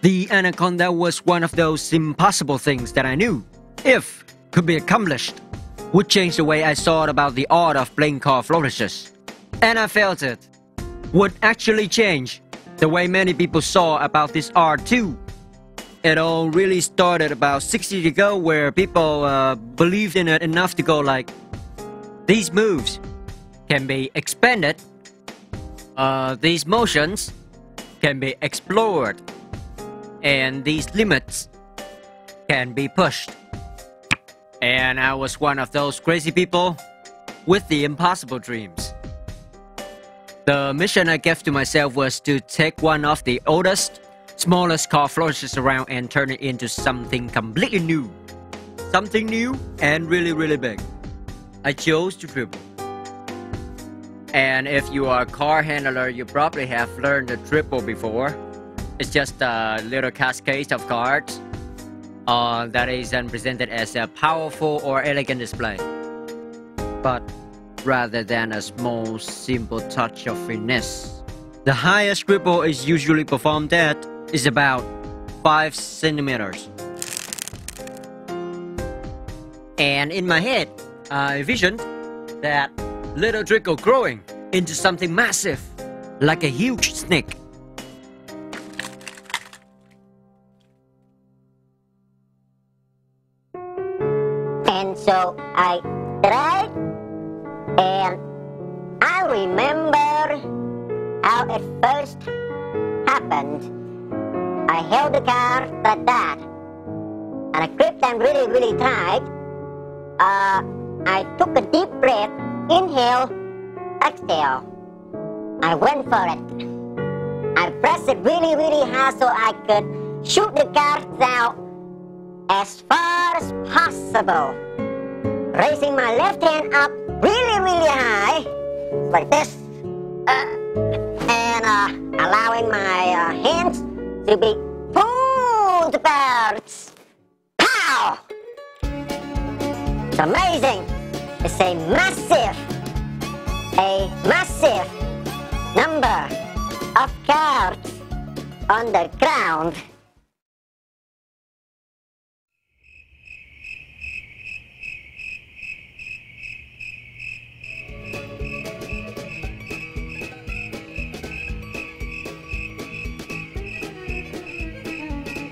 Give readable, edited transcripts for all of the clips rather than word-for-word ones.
The Anaconda was one of those impossible things that I knew, if could be accomplished, would change the way I thought about the art of playing chord flourishes. And I felt it would actually change the way many people saw about this art too. It all really started about 6 years ago, where people believed in it enough to go like, these moves can be expanded, these motions can be explored, and these limits can be pushed. And I was one of those crazy people with the impossible dreams. The mission I gave to myself was to take one of the oldest, smallest chord flourishes around and turn it into something completely new. Something new and really, really big. I chose to triple. And if you are a car handler, you probably have learned the triple before. It's just a little cascade of cards that is then presented as a powerful or elegant display. But rather than a small, simple touch of finesse, the highest triple is usually performed at is about 5 centimeters. And in my head, I envisioned that little trickle growing into something massive, like a huge snake. And so I tried, and I remember how it first happened. I held the card like that, and I gripped them really, really tight. I took a deep breath, inhale, exhale. I went for it. I pressed it really, really hard so I could shoot the card down as far as possible. Raising my left hand up really, really high, like this, and allowing my hands to be pulled apart. Pow! It's amazing. It's a massive number of cards on the ground.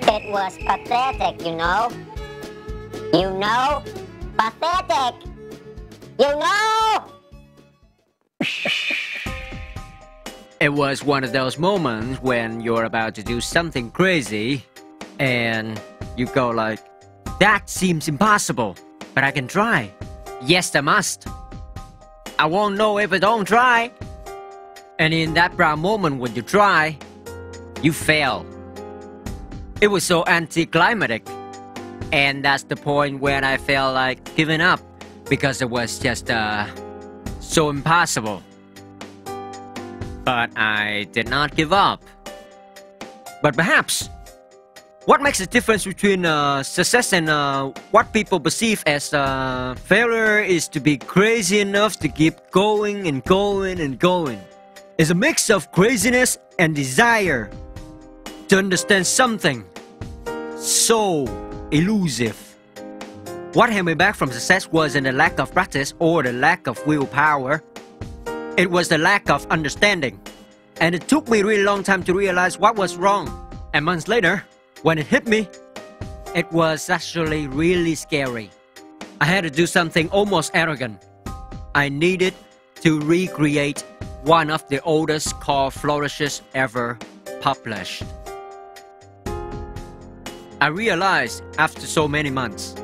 It was pathetic, you know. Pathetic. It was one of those moments when you're about to do something crazy and you go like, that seems impossible, but I can try. Yes, I must. I won't know if I don't try. And in that proud moment when you try, you fail. It was so anticlimactic. And that's the point when I felt like giving up, because it was just so impossible. But I did not give up. But perhaps what makes the difference between success and what people perceive as failure is to be crazy enough to keep going and going and going. It's a mix of craziness and desire to understand something so elusive. What held me back from success wasn't the lack of practice or the lack of willpower. It was the lack of understanding. And it took me a really long time to realize what was wrong. And months later, when it hit me, it was actually really scary. I had to do something almost arrogant. I needed to recreate one of the oldest chord flourishes ever published. I realized after so many months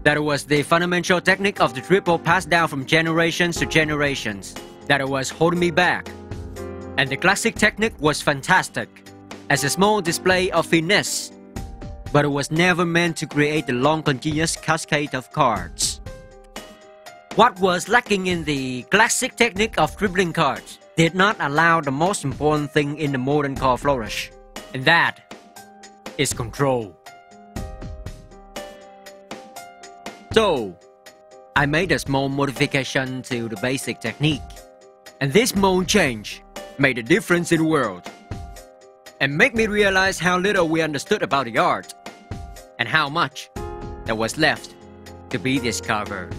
that it was the fundamental technique of the triple passed down from generations to generations that it was holding me back. And the classic technique was fantastic as a small display of finesse, but it was never meant to create a long continuous cascade of cards. What was lacking in the classic technique of tripling cards did not allow the most important thing in the modern chord flourish, and that is control. So, I made a small modification to the basic technique, and this small change made a difference in the world. and make me realize how little we understood about the art, and how much there was left to be discovered.